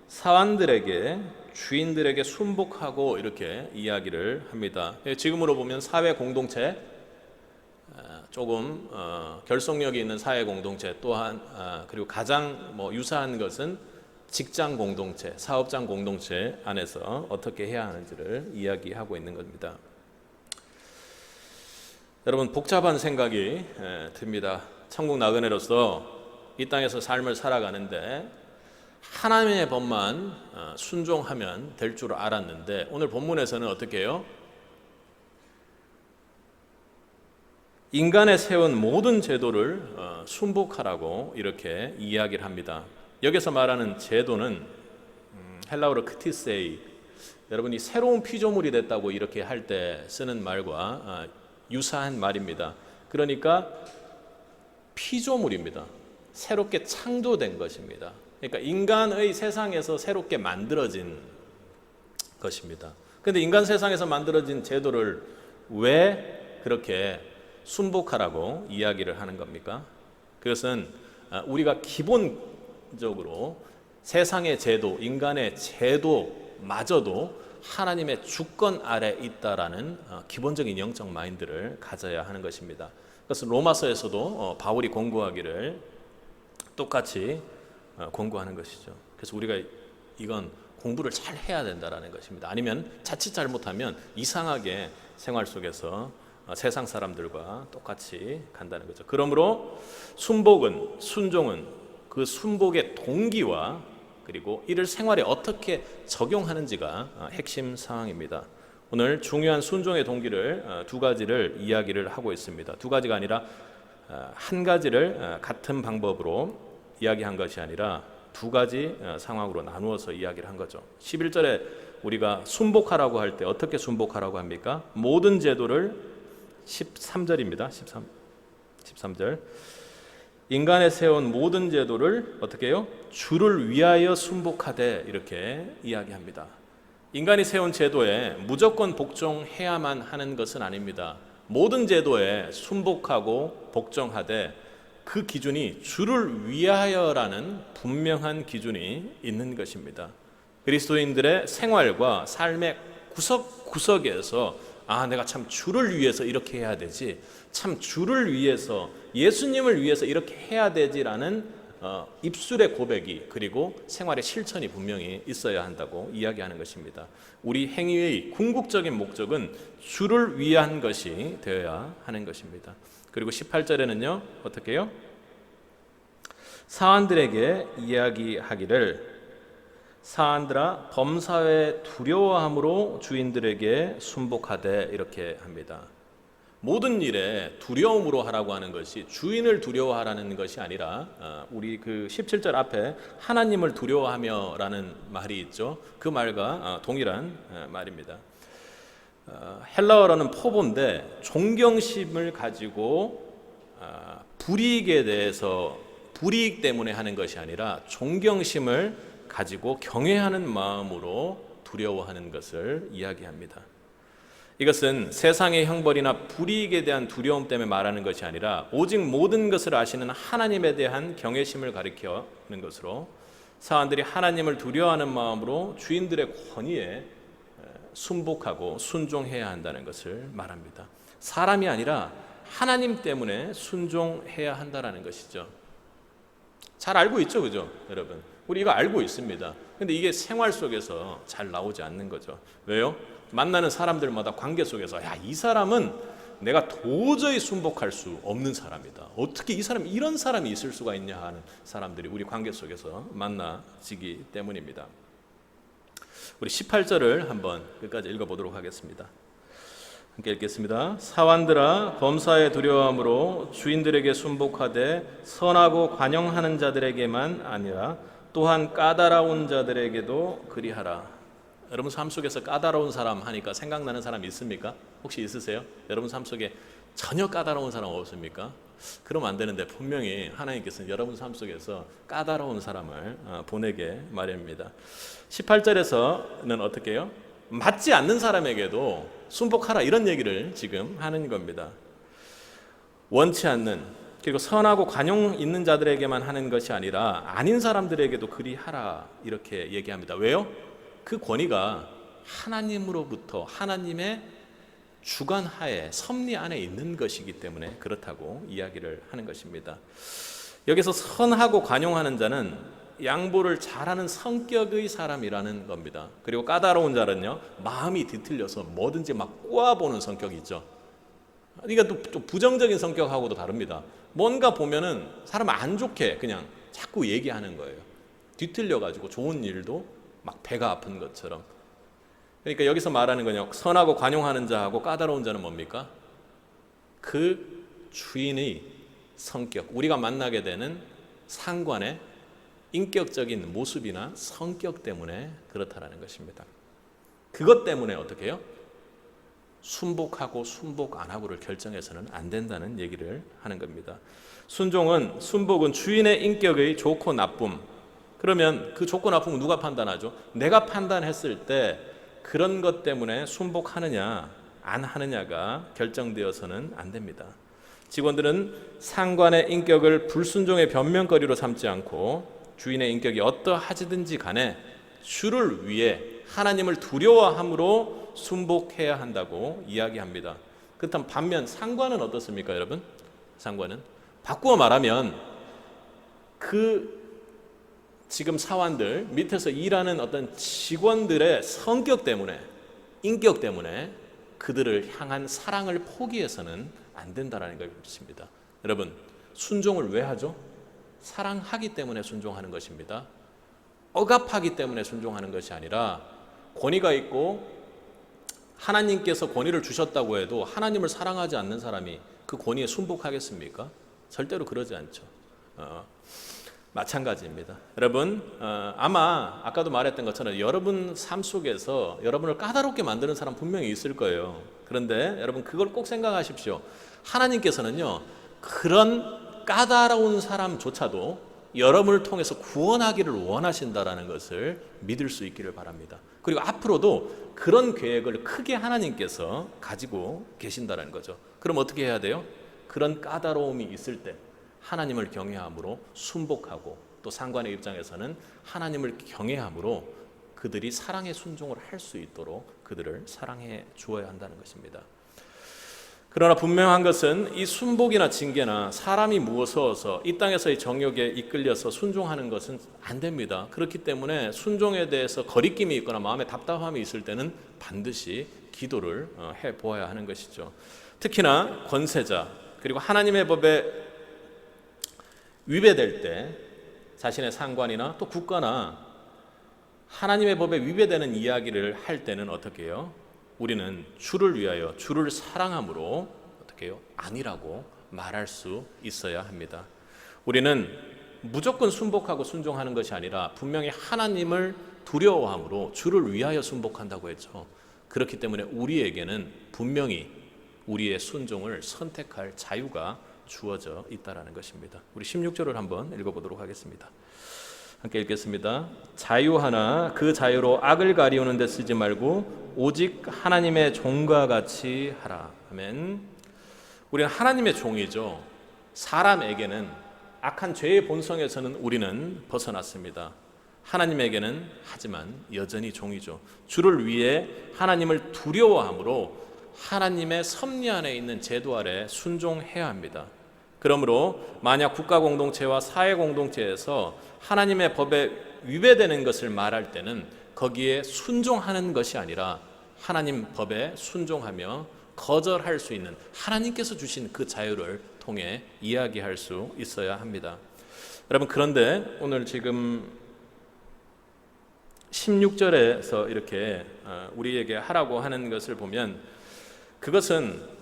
사환들에게, 주인들에게 순복하고 이렇게 이야기를 합니다. 지금으로 보면 사회 공동체, 조금 결속력이 있는 사회 공동체, 또한 그리고 가장 유사한 것은 직장 공동체, 사업장 공동체 안에서 어떻게 해야 하는지를 이야기하고 있는 겁니다. 여러분, 복잡한 생각이 듭니다. 천국 나그네로서 이 땅에서 삶을 살아가는데 하나님의 법만 순종하면 될 줄 알았는데 오늘 본문에서는 어떻게 해요? 인간의 세운 모든 제도를 순복하라고 이렇게 이야기를 합니다. 여기서 말하는 제도는 헬라어로 크티세이, 여러분이 새로운 피조물이 됐다고 이렇게 할 때 쓰는 말과 유사한 말입니다. 그러니까 피조물입니다. 새롭게 창조된 것입니다. 그러니까 인간의 세상에서 새롭게 만들어진 것입니다. 그런데 인간 세상에서 만들어진 제도를 왜 그렇게 순복하라고 이야기를 하는 겁니까? 그것은 우리가 기본적으로 세상의 제도, 인간의 제도마저도 하나님의 주권 아래 있다라는 기본적인 영적 마인드를 가져야 하는 것입니다. 그래서 로마서에서도 바울이 권고하기를 똑같이 권고하는 것이죠. 그래서 우리가 이건 공부를 잘 해야 된다라는 것입니다. 아니면 자칫 잘못하면 이상하게 생활 속에서 세상 사람들과 똑같이 간다는 거죠. 그러므로 순복은, 순종은 그 순복의 동기와 그리고 이를 생활에 어떻게 적용하는지가 핵심 사항입니다. 오늘 중요한 순종의 동기를 두 가지를 이야기를 하고 있습니다. 두 가지가 아니라 한 가지를 같은 방법으로 이야기한 것이 아니라 두 가지 상황으로 나누어서 이야기를 한 거죠. 11절에 우리가 순복하라고 할 때 어떻게 순복하라고 합니까? 모든 제도를 13절입니다. 13절. 인간에 세운 모든 제도를 어떻게 해요? 주를 위하여 순복하되 이렇게 이야기합니다. 인간이 세운 제도에 무조건 복종해야만 하는 것은 아닙니다. 모든 제도에 순복하고 복종하되 그 기준이 주를 위하여라는 분명한 기준이 있는 것입니다. 그리스도인들의 생활과 삶의 구석구석에서 내가 참 주를 위해서 이렇게 해야 되지, 참 주를 위해서 예수님을 위해서 이렇게 해야 되지라는 입술의 고백이 그리고 생활의 실천이 분명히 있어야 한다고 이야기하는 것입니다. 우리 행위의 궁극적인 목적은 주를 위한 것이 되어야 하는 것입니다. 그리고 18절에는요 어떻게 해요? 사안들에게 이야기하기를 사안들아 범사에 두려워함으로 주인들에게 순복하되 이렇게 합니다. 모든 일에 두려움으로 하라고 하는 것이 주인을 두려워하라는 것이 아니라 우리 그 17절 앞에 하나님을 두려워하며라는 말이 있죠. 그 말과 동일한 말입니다. 헬라어로는 포보인데 존경심을 가지고 불이익에 대해서 불이익 때문에 하는 것이 아니라 존경심을 가지고 경외하는 마음으로 두려워하는 것을 이야기합니다. 이것은 세상의 형벌이나 불이익에 대한 두려움 때문에 말하는 것이 아니라 오직 모든 것을 아시는 하나님에 대한 경외심을 가리키는 것으로 사람들이 하나님을 두려워하는 마음으로 주인들의 권위에 순복하고 순종해야 한다는 것을 말합니다. 사람이 아니라 하나님 때문에 순종해야 한다는 것이죠. 잘 알고 있죠, 그죠, 여러분? 우리 이거 알고 있습니다. 근데 이게 생활 속에서 잘 나오지 않는 거죠. 왜요? 만나는 사람들마다 관계 속에서 이 사람은 내가 도저히 순복할 수 없는 사람이다. 어떻게 이 사람이 이런 사람이 있을 수가 있냐 하는 사람들이 우리 관계 속에서 만나지기 때문입니다. 우리 18절을 한번 끝까지 읽어보도록 하겠습니다. 함께 읽겠습니다. 사환들아 범사에 두려워함으로 주인들에게 순복하되 선하고 관용하는 자들에게만 아니라 또한 까다로운 자들에게도 그리하라. 여러분 삶 속에서 까다로운 사람 하니까 생각나는 사람 있습니까? 혹시 있으세요? 여러분 삶 속에 전혀 까다로운 사람 없습니까? 그러면 안 되는데 분명히 하나님께서는 여러분 삶 속에서 까다로운 사람을 보내게 마련입니다. 18절에서는 어떻게 해요? 맞지 않는 사람에게도 순복하라 이런 얘기를 지금 하는 겁니다. 원치 않는 그리고 선하고 관용 있는 자들에게만 하는 것이 아니라 아닌 사람들에게도 그리하라 이렇게 얘기합니다. 왜요? 그 권위가 하나님으로부터 하나님의 주관하에 섭리 안에 있는 것이기 때문에 그렇다고 이야기를 하는 것입니다. 여기서 선하고 관용하는 자는 양보를 잘하는 성격의 사람이라는 겁니다. 그리고 까다로운 자는요 마음이 뒤틀려서 뭐든지 막 꼬아보는 성격이 있죠. 그러니까 또 부정적인 성격하고도 다릅니다. 뭔가 보면은 사람 안 좋게 그냥 자꾸 얘기하는 거예요. 뒤틀려가지고 좋은 일도 막 배가 아픈 것처럼. 그러니까 여기서 말하는 거냐, 선하고 관용하는 자하고 까다로운 자는 뭡니까? 그 주인의 성격, 우리가 만나게 되는 상관의 인격적인 모습이나 성격 때문에 그렇다라는 것입니다. 그것 때문에 어떻게 해요? 순복하고 순복 안 하고를 결정해서는 안 된다는 얘기를 하는 겁니다. 순복은 주인의 인격의 좋고 나쁨. 그러면 그 좋고 나쁨은 누가 판단하죠? 내가 판단했을 때 그런 것 때문에 순복하느냐 안 하느냐가 결정되어서는 안 됩니다. 직원들은 상관의 인격을 불순종의 변명거리로 삼지 않고 주인의 인격이 어떠하지든지 간에 주를 위해 하나님을 두려워함으로 순복해야 한다고 이야기합니다. 그렇다면 반면 상관은 어떻습니까, 여러분? 상관은 바꾸어 말하면 지금 사원들 밑에서 일하는 어떤 직원들의 성격 때문에 인격 때문에 그들을 향한 사랑을 포기해서는 안 된다라는 것입니다. 여러분 순종을 왜 하죠? 사랑하기 때문에 순종하는 것입니다. 억압하기 때문에 순종하는 것이 아니라 권위가 있고 하나님께서 권위를 주셨다고 해도 하나님을 사랑하지 않는 사람이 그 권위에 순복하겠습니까? 절대로 그러지 않죠. 마찬가지입니다. 여러분, 아마 아까도 말했던 것처럼 여러분 삶 속에서 여러분을 까다롭게 만드는 사람 분명히 있을 거예요. 그런데 여러분 그걸 꼭 생각하십시오. 하나님께서는요, 그런 까다로운 사람조차도 여러분을 통해서 구원하기를 원하신다라는 것을 믿을 수 있기를 바랍니다. 그리고 앞으로도 그런 계획을 크게 하나님께서 가지고 계신다는 거죠. 그럼 어떻게 해야 돼요? 그런 까다로움이 있을 때 하나님을 경외함으로 순복하고, 또 상관의 입장에서는 하나님을 경외함으로 그들이 사랑의 순종을 할 수 있도록 그들을 사랑해 주어야 한다는 것입니다. 그러나 분명한 것은 이 순복이나 징계나 사람이 무서워서 이 땅에서의 정욕에 이끌려서 순종하는 것은 안 됩니다. 그렇기 때문에 순종에 대해서 거리낌이 있거나 마음에 답답함이 있을 때는 반드시 기도를 해보아야 하는 것이죠. 특히나 권세자, 그리고 하나님의 법에 위배될 때 자신의 상관이나 또 국가나 하나님의 법에 위배되는 이야기를 할 때는 어떻게 해요? 우리는 주를 위하여 주를 사랑함으로 어떻게 해요? 아니라고 말할 수 있어야 합니다. 우리는 무조건 순복하고 순종하는 것이 아니라 분명히 하나님을 두려워함으로 주를 위하여 순복한다고 했죠. 그렇기 때문에 우리에게는 분명히 우리의 순종을 선택할 자유가 주어져 있다라는 것입니다. 우리 16절을 한번 읽어보도록 하겠습니다. 함께 읽겠습니다. 자유하나 그 자유로 악을 가리우는 데 쓰지 말고 오직 하나님의 종과 같이 하라. 아멘. 우리는 하나님의 종이죠. 사람에게는 악한 죄의 본성에서는 우리는 벗어났습니다. 하나님에게는 하지만 여전히 종이죠. 주를 위해 하나님을 두려워함으로 하나님의 섭리 안에 있는 제도 아래 순종해야 합니다. 그러므로 만약 국가 공동체와 사회 공동체에서 하나님의 법에 위배되는 것을 말할 때는 거기에 순종하는 것이 아니라 하나님 법에 순종하며 거절할 수 있는 하나님께서 주신 그 자유를 통해 이야기할 수 있어야 합니다. 여러분, 그런데 오늘 지금 16절에서 이렇게 우리에게 하라고 하는 것을 보면 그것은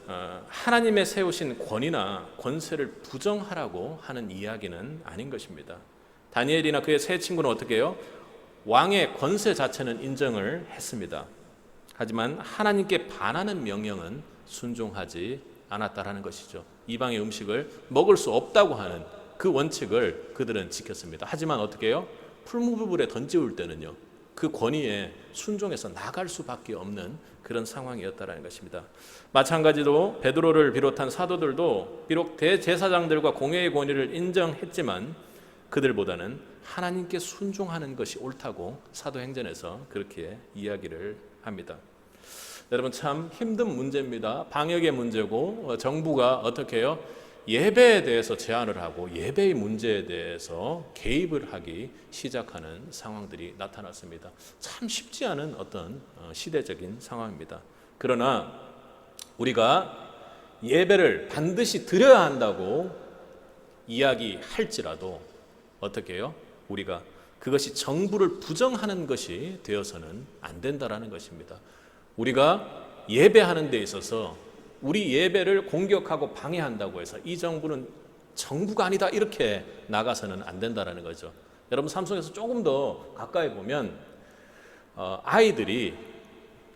하나님의 세우신 권위나 권세를 부정하라고 하는 이야기는 아닌 것입니다. 다니엘이나 그의 세 친구는 어떻게 해요? 왕의 권세 자체는 인정을 했습니다. 하지만 하나님께 반하는 명령은 순종하지 않았다라는 것이죠. 이방의 음식을 먹을 수 없다고 하는 그 원칙을 그들은 지켰습니다. 하지만 어떻게 해요? 풀무불에 던지울 때는요, 그 권위에 순종해서 나갈 수밖에 없는 그런 상황이었다라는 것입니다. 마찬가지로 베드로를 비롯한 사도들도 비록 대제사장들과 공회의 권위를 인정했지만 그들보다는 하나님께 순종하는 것이 옳다고 사도행전에서 그렇게 이야기를 합니다. 여러분, 참 힘든 문제입니다. 방역의 문제고 정부가 어떻게 해요? 예배에 대해서 제한을 하고 예배의 문제에 대해서 개입을 하기 시작하는 상황들이 나타났습니다. 참 쉽지 않은 어떤 시대적인 상황입니다. 그러나 우리가 예배를 반드시 드려야 한다고 이야기할지라도 어떻게 해요? 우리가 그것이 정부를 부정하는 것이 되어서는 안 된다라는 것입니다. 우리가 예배하는 데 있어서 우리 예배를 공격하고 방해한다고 해서 이 정부는 정부가 아니다 이렇게 나가서는 안 된다라는 거죠. 여러분, 삶 속에서 조금 더 가까이 보면 아이들이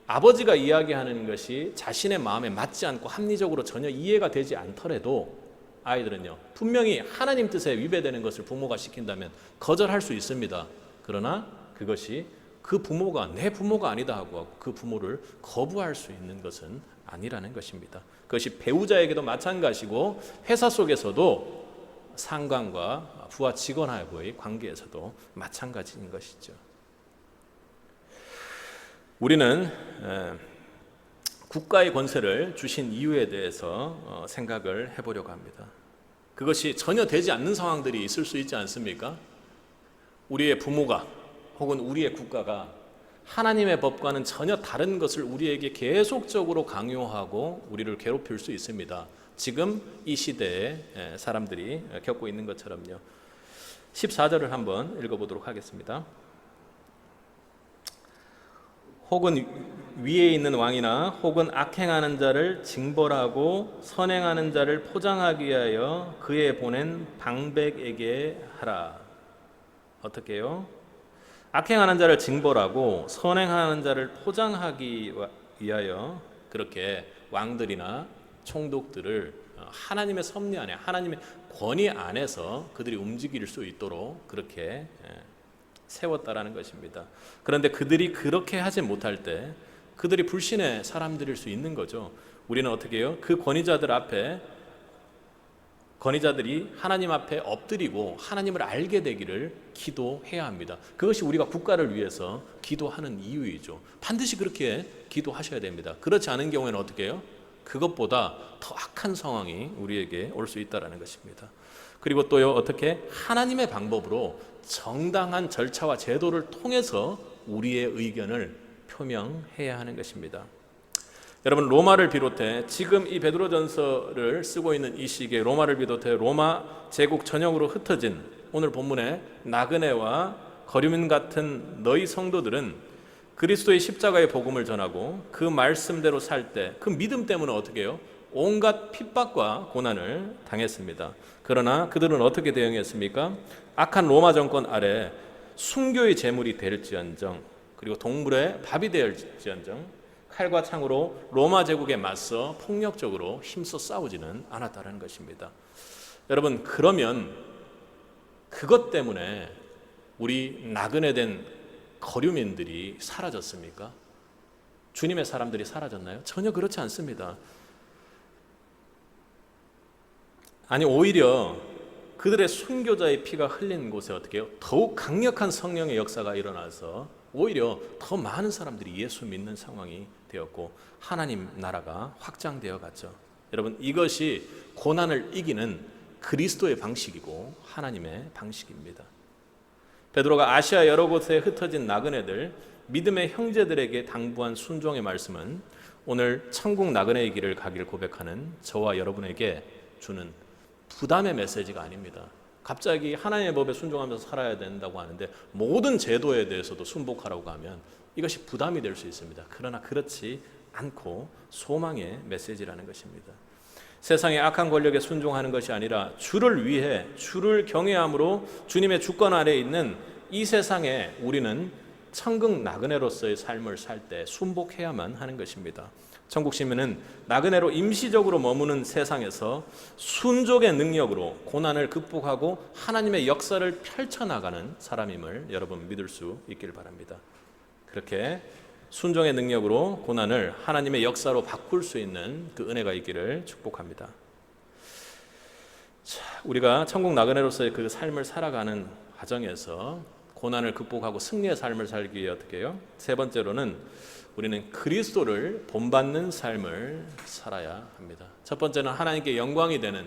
아버지가 이야기하는 것이 자신의 마음에 맞지 않고 합리적으로 전혀 이해가 되지 않더라도 아이들은요, 분명히 하나님 뜻에 위배되는 것을 부모가 시킨다면 거절할 수 있습니다. 그러나 그것이 그 부모가 내 부모가 아니다 하고 그 부모를 거부할 수 있는 것은 아니라는 것입니다. 그것이 배우자에게도 마찬가지고 회사 속에서도 상관과 부하 직원하고의 관계에서도 마찬가지인 것이죠. 우리는 국가의 권세를 주신 이유에 대해서 생각을 해보려고 합니다. 그것이 전혀 되지 않는 상황들이 있을 수 있지 않습니까? 우리의 부모가 혹은 우리의 국가가 하나님의 법과는 전혀 다른 것을 우리에게 계속적으로 강요하고 우리를 괴롭힐 수 있습니다. 지금 이 시대에 사람들이 겪고 있는 것처럼요. 14절을 한번 읽어보도록 하겠습니다. 혹은 위에 있는 왕이나 혹은 악행하는 자를 징벌하고 선행하는 자를 포장하기 위하여 그의 보낸 방백에게 하라. 어떻게 해요? 악행하는 자를 징벌하고 선행하는 자를 포장하기 위하여 그렇게 왕들이나 총독들을 하나님의 섭리 안에, 하나님의 권위 안에서 그들이 움직일 수 있도록 그렇게 세웠다라는 것입니다. 그런데 그들이 그렇게 하지 못할 때 그들이 불신의 사람들일 수 있는 거죠. 우리는 어떻게 해요? 그 권위자들이 하나님 앞에 엎드리고 하나님을 알게 되기를 기도해야 합니다. 그것이 우리가 국가를 위해서 기도하는 이유이죠. 반드시 그렇게 기도하셔야 됩니다. 그렇지 않은 경우에는 어떻게 해요? 그것보다 더 악한 상황이 우리에게 올 수 있다는 것입니다. 그리고 또요, 어떻게 하나님의 방법으로 정당한 절차와 제도를 통해서 우리의 의견을 표명해야 하는 것입니다. 여러분, 로마를 비롯해 지금 이 베드로전서를 쓰고 있는 이 시기에 로마를 비롯해 로마 제국 전역으로 흩어진 오늘 본문의 나그네와 거류민 같은 너희 성도들은 그리스도의 십자가의 복음을 전하고 그 말씀대로 살 때 그 믿음 때문에 어떻게 해요? 온갖 핍박과 고난을 당했습니다. 그러나 그들은 어떻게 대응했습니까? 악한 로마 정권 아래 순교의 제물이 될지언정, 그리고 동물의 밥이 될지언정 칼과 창으로 로마 제국에 맞서 폭력적으로 힘써 싸우지는 않았다는 것입니다. 여러분, 그러면 그것 때문에 우리 나그네된 거류민들이 사라졌습니까? 주님의 사람들이 사라졌나요? 전혀 그렇지 않습니다. 아니, 오히려 그들의 순교자의 피가 흘린 곳에 어떻게 해요? 더욱 강력한 성령의 역사가 일어나서 오히려 더 많은 사람들이 예수 믿는 상황이 되었고 하나님 나라가 확장되어 갔죠. 여러분, 이것이 고난을 이기는 그리스도의 방식이고 하나님의 방식입니다. 베드로가 아시아 여러 곳에 흩어진 나그네들, 믿음의 형제들에게 당부한 순종의 말씀은 오늘 천국 나그네의 길을 가기를 고백하는 저와 여러분에게 주는 부담의 메시지가 아닙니다. 갑자기 하나님의 법에 순종하면서 살아야 된다고 하는데 모든 제도에 대해서도 순복하라고 하면 이것이 부담이 될 수 있습니다. 그러나 그렇지 않고 소망의 메시지라는 것입니다. 세상의 악한 권력에 순종하는 것이 아니라 주를 위해 주를 경외함으로 주님의 주권 아래에 있는 이 세상에 우리는 천국 나그네로서의 삶을 살 때 순복해야만 하는 것입니다. 천국 시민은 나그네로 임시적으로 머무는 세상에서 순종의 능력으로 고난을 극복하고 하나님의 역사를 펼쳐나가는 사람임을 여러분 믿을 수 있길 바랍니다. 그렇게 순종의 능력으로 고난을 하나님의 역사로 바꿀 수 있는 그 은혜가 있기를 축복합니다. 자, 우리가 천국 나그네로서의 그 삶을 살아가는 과정에서 고난을 극복하고 승리의 삶을 살기 위해 어떻게 해요? 세 번째로는 우리는 그리스도를 본받는 삶을 살아야 합니다. 첫 번째는 하나님께 영광이 되는,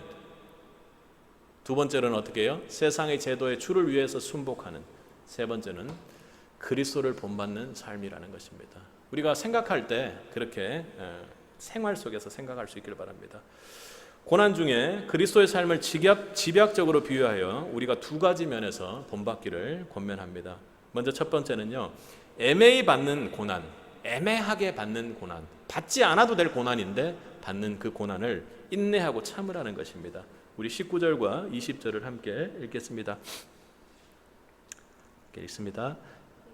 두 번째는 어떻게 해요? 세상의 제도의 주를 위해서 순복하는, 세 번째는 그리스도를 본받는 삶이라는 것입니다. 우리가 생각할 때 그렇게 생활 속에서 생각할 수 있기를 바랍니다. 고난 중에 그리스도의 삶을 집약적으로 비유하여 우리가 두 가지 면에서 본받기를 권면합니다. 먼저 첫 번째는요, 애매히 받는 고난, 애매하게 받는 고난, 받지 않아도 될 고난인데 받는 그 고난을 인내하고 참으라는 것입니다. 우리 19절과 20절을 함께 읽겠습니다. 읽습니다.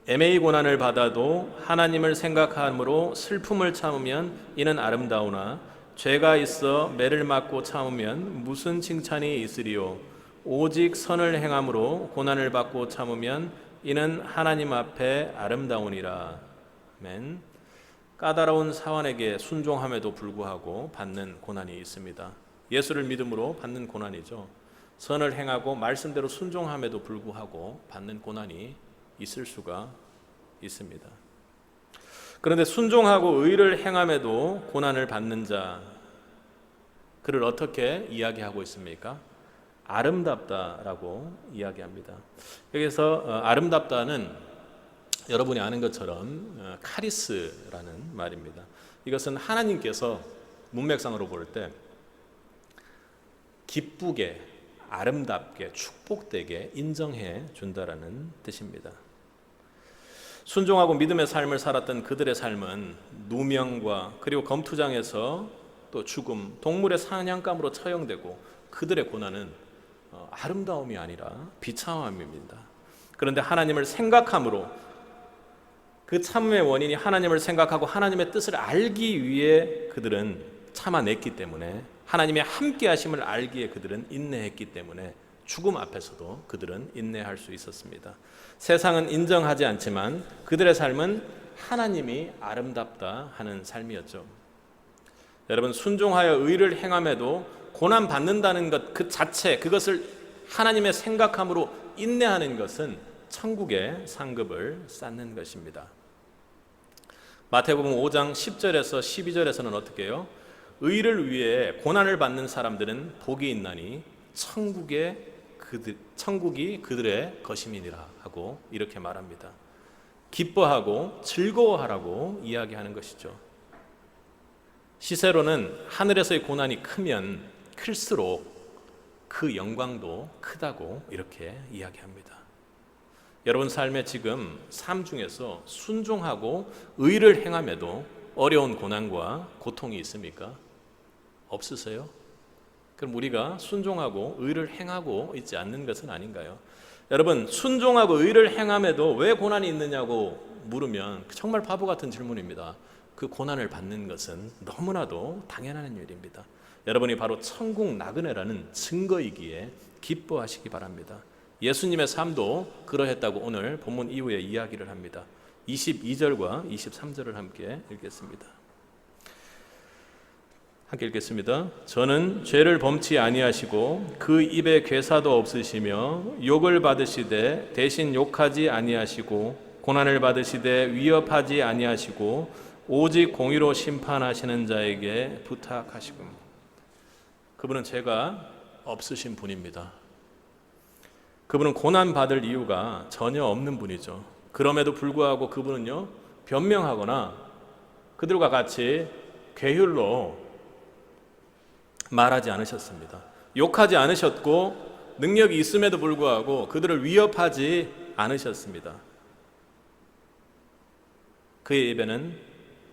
애매히 고난을 받아도 하나님을 생각함으로 슬픔을 참으면 이는 아름다우나 죄가 있어 매를 맞고 참으면 무슨 칭찬이 있으리요. 오직 선을 행함으로 고난을 받고 참으면 이는 하나님 앞에 아름다우니라. 아멘. 까다로운 사원에게 순종함에도 불구하고 받는 고난이 있습니다. 예수를 믿음으로 받는 고난이죠. 선을 행하고 말씀대로 순종함에도 불구하고 받는 고난이 있을 수가 있습니다. 그런데 순종하고 의를 행함에도 고난을 받는 자, 그를 어떻게 이야기하고 있습니까? 아름답다라고 이야기합니다. 여기서 아름답다는 여러분이 아는 것처럼 카리스라는 말입니다. 이것은 하나님께서 문맥상으로 볼 때 기쁘게, 아름답게, 축복되게 인정해 준다라는 뜻입니다. 순종하고 믿음의 삶을 살았던 그들의 삶은 누명과 그리고 검투장에서 또 죽음, 동물의 사냥감으로 처형되고 그들의 고난은 아름다움이 아니라 비참함입니다. 그런데 하나님을 생각함으로, 그 참음의 원인이 하나님을 생각하고 하나님의 뜻을 알기 위해 그들은 참아냈기 때문에, 하나님의 함께 하심을 알기에 그들은 인내했기 때문에 죽음 앞에서도 그들은 인내할 수 있었습니다. 세상은 인정하지 않지만 그들의 삶은 하나님이 아름답다 하는 삶이었죠. 여러분, 순종하여 의를 행함에도 고난 받는다는 것 그 자체, 그것을 하나님의 생각함으로 인내하는 것은 천국의 상급을 쌓는 것입니다. 마태복음 5장 10절에서 12절에서는 어떻게 해요? 의를 위해 고난을 받는 사람들은 복이 있나니 천국이 그들의 것임이니라 하고 이렇게 말합니다. 기뻐하고 즐거워하라고 이야기하는 것이죠. 시세로는 하늘에서의 고난이 크면 클수록 그 영광도 크다고 이렇게 이야기합니다. 여러분 삶에 지금 삶 중에서 순종하고 의를 행함에도 어려운 고난과 고통이 있습니까? 없으세요? 그럼 우리가 순종하고 의를 행하고 있지 않는 것은 아닌가요? 여러분, 순종하고 의를 행함에도 왜 고난이 있느냐고 물으면 정말 바보 같은 질문입니다. 그 고난을 받는 것은 너무나도 당연한 일입니다. 여러분이 바로 천국 나그네라는 증거이기에 기뻐하시기 바랍니다. 예수님의 삶도 그러했다고 오늘 본문 이후에 이야기를 합니다. 22절과 23절을 함께 읽겠습니다. 함께 읽겠습니다. 저는 죄를 범치 아니하시고 그 입에 괴사도 없으시며 욕을 받으시되 대신 욕하지 아니하시고 고난을 받으시되 위협하지 아니하시고 오직 공의로 심판하시는 자에게 부탁하시고. 그분은 죄가 없으신 분입니다. 그분은 고난 받을 이유가 전혀 없는 분이죠. 그럼에도 불구하고 그분은요, 변명하거나 그들과 같이 괴율로 말하지 않으셨습니다. 욕하지 않으셨고 능력이 있음에도 불구하고 그들을 위협하지 않으셨습니다. 그의 입에는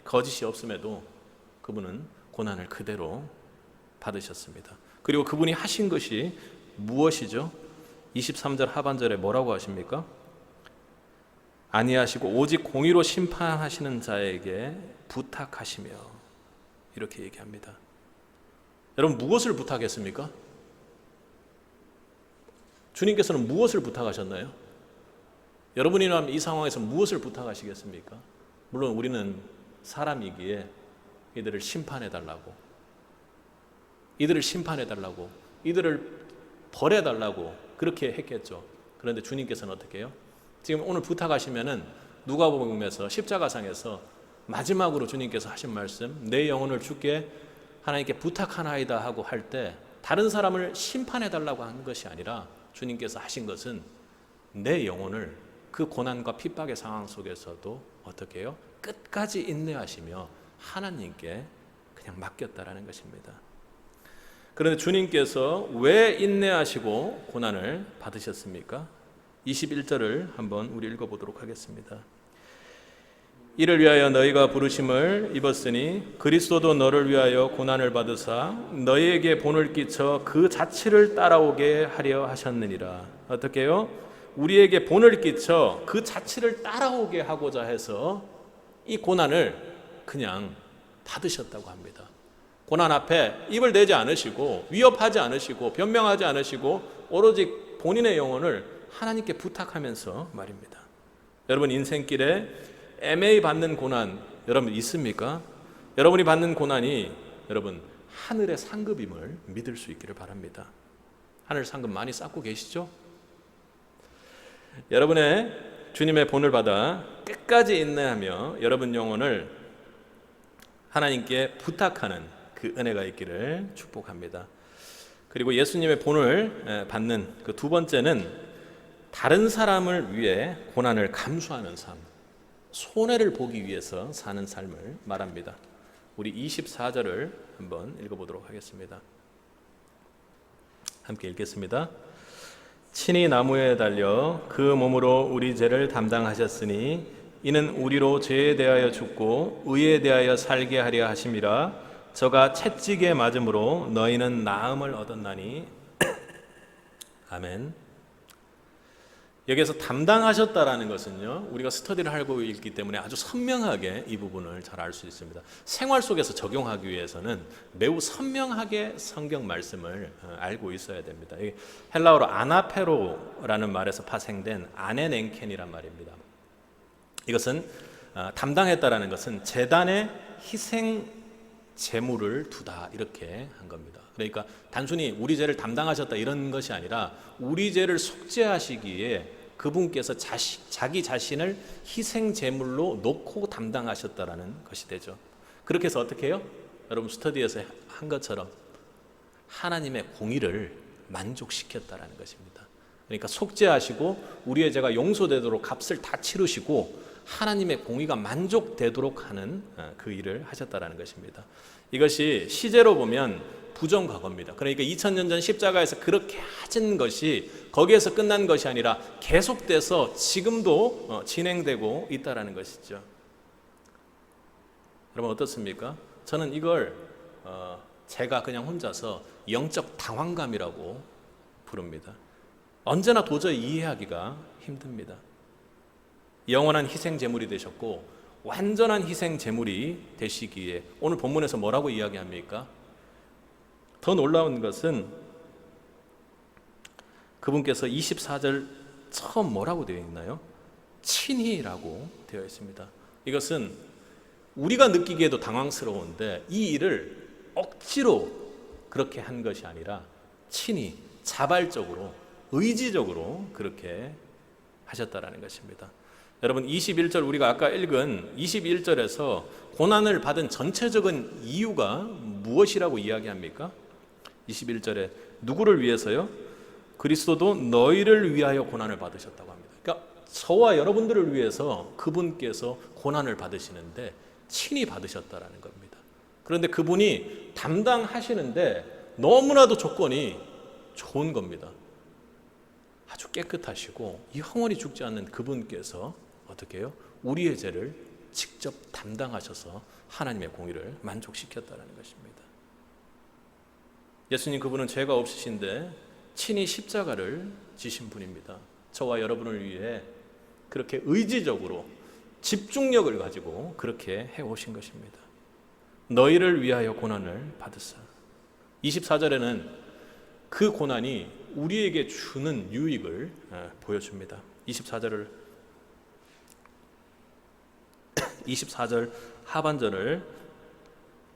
거짓이 없음에도 그분은 고난을 그대로 받으셨습니다. 그리고 그분이 하신 것이 무엇이죠? 23절 하반절에 뭐라고 하십니까? 아니하시고 오직 공의로 심판하시는 자에게 부탁하시며, 이렇게 얘기합니다. 여러분, 무엇을 부탁했습니까? 주님께서는 무엇을 부탁하셨나요? 여러분이라면 이 상황에서 무엇을 부탁하시겠습니까? 물론 우리는 사람이기에 이들을 심판해달라고, 이들을 벌해달라고 그렇게 했겠죠. 그런데 주님께서는 어떻게 해요? 지금 오늘 부탁하시면은 누가복음에서 십자가상에서 마지막으로 주님께서 하신 말씀, 내 영혼을 주께 하나님께 부탁하나이다 하고 할 때 다른 사람을 심판해달라고 하는 것이 아니라 주님께서 하신 것은 내 영혼을 그 고난과 핍박의 상황 속에서도 어떻게 해요? 끝까지 인내하시며 하나님께 그냥 맡겼다라는 것입니다. 그런데 주님께서 왜 인내하시고 고난을 받으셨습니까? 21절을 한번 우리 읽어보도록 하겠습니다. 이를 위하여 너희가 부르심을 입었으니 그리스도도 너를 위하여 고난을 받으사 너희에게 본을 끼쳐 그 자취를 따라오게 하려 하셨느니라. 어떻게 해요? 우리에게 본을 끼쳐 그 자취를 따라오게 하고자 해서 이 고난을 그냥 받으셨다고 합니다. 고난 앞에 입을 대지 않으시고 위협하지 않으시고 변명하지 않으시고 오로지 본인의 영혼을 하나님께 부탁하면서 말입니다. 여러분, 인생길에 애매히 받는 고난 여러분 있습니까? 여러분이 받는 고난이 여러분 하늘의 상급임을 믿을 수 있기를 바랍니다. 하늘 상급 많이 쌓고 계시죠? 여러분의 주님의 본을 받아 끝까지 인내하며 여러분 영혼을 하나님께 부탁하는 그 은혜가 있기를 축복합니다. 그리고 예수님의 본을 받는 그 두 번째는 다른 사람을 위해 고난을 감수하는 삶, 손해를 보기 위해서 사는 삶을 말합니다. 우리 24절을 한번 읽어보도록 하겠습니다. 함께 읽겠습니다. 친히 나무에 달려 그 몸으로 우리 죄를 담당하셨으니 이는 우리로 죄에 대하여 죽고 의에 대하여 살게 하려 하심이라. 저가 채찍에 맞음으로 너희는 나음을 얻었나니. 아멘. 여기에서 담당하셨다라는 것은요, 우리가 스터디를 하고 있기 때문에 아주 선명하게 이 부분을 잘 알 수 있습니다. 생활 속에서 적용하기 위해서는 매우 선명하게 성경 말씀을 알고 있어야 됩니다. 헬라어로 아나페로라는 말에서 파생된 아넨엔켄이란 말입니다. 이것은 담당했다라는 것은 제단에 희생 제물을 두다, 이렇게 한 겁니다. 그러니까 단순히 우리 죄를 담당하셨다 이런 것이 아니라 우리 죄를 속죄하시기에 그분께서 자기 자신을 희생 제물로 놓고 담당하셨다라는 것이 되죠. 그렇게 해서 어떻게 해요? 여러분 스터디에서 한 것처럼 하나님의 공의를 만족시켰다라는 것입니다. 그러니까 속죄하시고 우리의 죄가 용서되도록 값을 다 치르시고 하나님의 공의가 만족되도록 하는 그 일을 하셨다라는 것입니다. 이것이 시제로 보면 부정과거입니다. 그러니까 2000년 전 십자가에서 그렇게 하신 것이 거기에서 끝난 것이 아니라 계속돼서 지금도 진행되고 있다라는 것이죠. 여러분 어떻습니까? 저는 이걸 제가 그냥 혼자서 영적 당황감이라고 부릅니다. 언제나 도저히 이해하기가 힘듭니다. 영원한 희생 제물이 되셨고 완전한 희생 제물이 되시기에 오늘 본문에서 뭐라고 이야기합니까? 더 놀라운 것은 그분께서 24절 처음 뭐라고 되어 있나요? 친히라고 되어 있습니다. 이것은 우리가 느끼기에도 당황스러운데 이 일을 억지로 그렇게 한 것이 아니라 친히 자발적으로 의지적으로 그렇게 하셨다라는 것입니다. 여러분 21절 우리가 아까 읽은 21절에서 고난을 받은 전체적인 이유가 무엇이라고 이야기합니까? 21절에 누구를 위해서요? 그리스도도 너희를 위하여 고난을 받으셨다고 합니다. 그러니까 저와 여러분들을 위해서 그분께서 고난을 받으시는데 친히 받으셨다라는 겁니다. 그런데 그분이 담당하시는데 너무나도 조건이 좋은 겁니다. 아주 깨끗하시고 영원히 죽지 않는 그분께서 어떻게 해요? 우리의 죄를 직접 담당하셔서 하나님의 공의를 만족시켰다는 것입니다. 예수님 그분은 죄가 없으신데 친히 십자가를 지신 분입니다. 저와 여러분을 위해 그렇게 의지적으로 집중력을 가지고 그렇게 해오신 것입니다. 너희를 위하여 고난을 받으사. 24절에는 그 고난이 우리에게 주는 유익을 보여줍니다. 24절 하반절을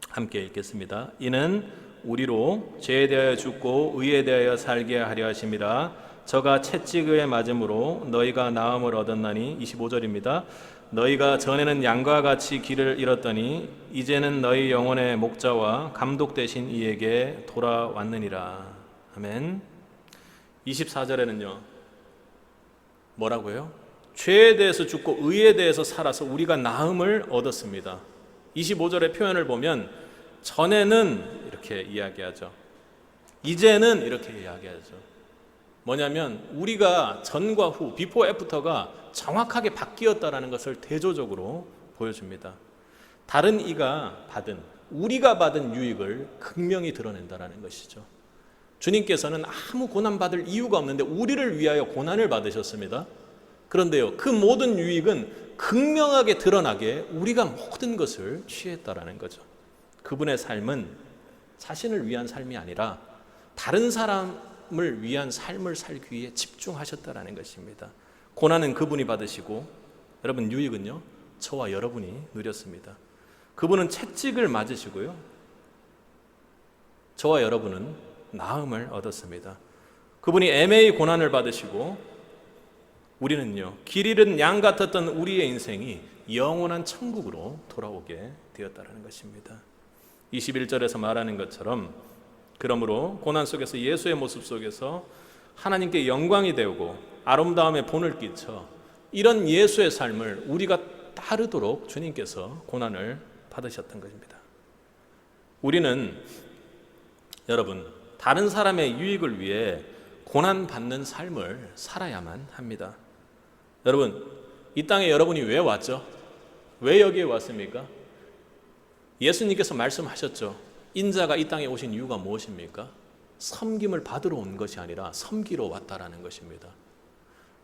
함께 읽겠습니다. 이는 우리로 죄에 대하여 죽고 의에 대하여 살게 하려 하심이라. 저가 채찍에 맞음으로 너희가 나음을 얻었나니. 25절입니다. 너희가 전에는 양과 같이 길을 잃었더니 이제는 너희 영혼의 목자와 감독 되신 이에게 돌아왔느니라. 아멘. 24절에는요 뭐라고요? 죄에 대해서 죽고 의에 대해서 살아서 우리가 나음을 얻었습니다. 25절의 표현을 보면 전에는 이렇게 이야기하죠. 이제는 이렇게 이야기하죠. 뭐냐면 우리가 전과 후, 비포 애프터가 정확하게 바뀌었다라는 것을 대조적으로 보여줍니다. 다른 이가 받은, 우리가 받은 유익을 극명히 드러낸다라는 것이죠. 주님께서는 아무 고난받을 이유가 없는데 우리를 위하여 고난을 받으셨습니다. 그런데요, 그 모든 유익은 극명하게 드러나게 우리가 모든 것을 취했다라는 거죠. 그분의 삶은 자신을 위한 삶이 아니라 다른 사람을 위한 삶을 살기 위해 집중하셨다라는 것입니다. 고난은 그분이 받으시고 여러분 유익은요 저와 여러분이 누렸습니다. 그분은 채찍을 맞으시고요 저와 여러분은 나음을 얻었습니다. 그분이 애매히 고난을 받으시고 우리는요 길 잃은 양 같았던 우리의 인생이 영원한 천국으로 돌아오게 되었다는 것입니다. 21절에서 말하는 것처럼 그러므로 고난 속에서 예수의 모습 속에서 하나님께 영광이 되고 아름다움에 본을 끼쳐 이런 예수의 삶을 우리가 따르도록 주님께서 고난을 받으셨던 것입니다. 우리는 여러분 다른 사람의 유익을 위해 고난받는 삶을 살아야만 합니다. 여러분 이 땅에 여러분이 왜 왔죠? 왜 여기에 왔습니까? 예수님께서 말씀하셨죠. 인자가 이 땅에 오신 이유가 무엇입니까? 섬김을 받으러 온 것이 아니라 섬기러 왔다라는 것입니다.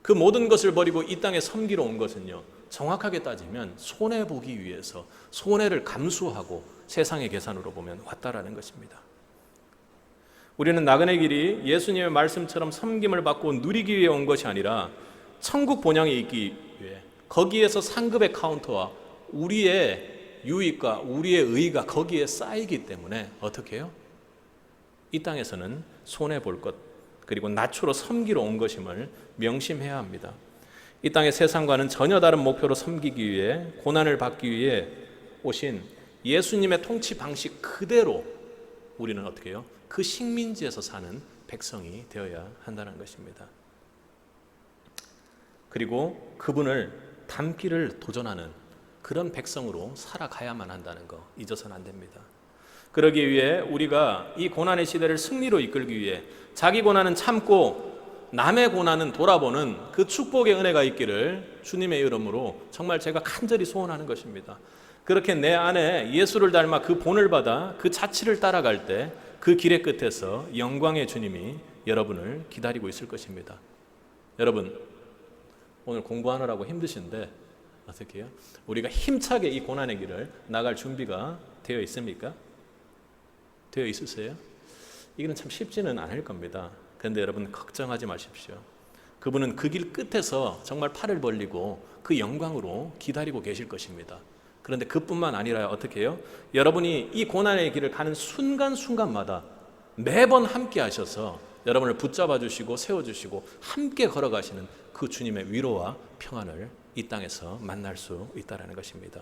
그 모든 것을 버리고 이 땅에 섬기러 온 것은요, 정확하게 따지면 손해보기 위해서 손해를 감수하고 세상의 계산으로 보면 왔다라는 것입니다. 우리는 나그네 길이 예수님의 말씀처럼 섬김을 받고 누리기 위해 온 것이 아니라 천국 본향에 있기 위해, 거기에서 상급의 카운터와 우리의 유익과 우리의 의의가 거기에 쌓이기 때문에 어떻게 해요? 이 땅에서는 손해볼 것, 그리고 나초로 섬기러 온 것임을 명심해야 합니다. 이 땅의 세상과는 전혀 다른 목표로 섬기기 위해, 고난을 받기 위해 오신 예수님의 통치 방식 그대로 우리는 어떻게 해요? 그 식민지에서 사는 백성이 되어야 한다는 것입니다. 그리고 그분을 닮기를 도전하는 그런 백성으로 살아가야만 한다는 거 잊어서는 안 됩니다. 그러기 위해 우리가 이 고난의 시대를 승리로 이끌기 위해 자기 고난은 참고 남의 고난은 돌아보는 그 축복의 은혜가 있기를 주님의 이름으로 정말 제가 간절히 소원하는 것입니다. 그렇게 내 안에 예수를 닮아 그 본을 받아 그 자취를 따라갈 때 그 길의 끝에서 영광의 주님이 여러분을 기다리고 있을 것입니다. 여러분, 오늘 공부하느라고 힘드신데 어떻게 해요? 우리가 힘차게 이 고난의 길을 나갈 준비가 되어 있습니까? 되어 있으세요? 이건 참 쉽지는 않을 겁니다. 그런데 여러분 걱정하지 마십시오. 그분은 그 길 끝에서 정말 팔을 벌리고 그 영광으로 기다리고 계실 것입니다. 그런데 그뿐만 아니라 어떻게 해요? 여러분이 이 고난의 길을 가는 순간순간마다 매번 함께 하셔서 여러분을 붙잡아 주시고 세워주시고 함께 걸어가시는 그 주님의 위로와 평안을 이 땅에서 만날 수 있다는 것입니다.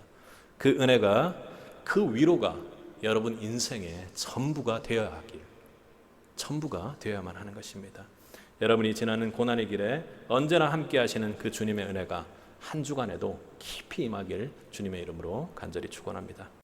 그 은혜가, 그 위로가 여러분 인생의 전부가 되어야 하길, 전부가 되어야만 하는 것입니다. 여러분이 지나는 고난의 길에 언제나 함께 하시는 그 주님의 은혜가 한 주간에도 깊이 임하길 주님의 이름으로 간절히 축원합니다.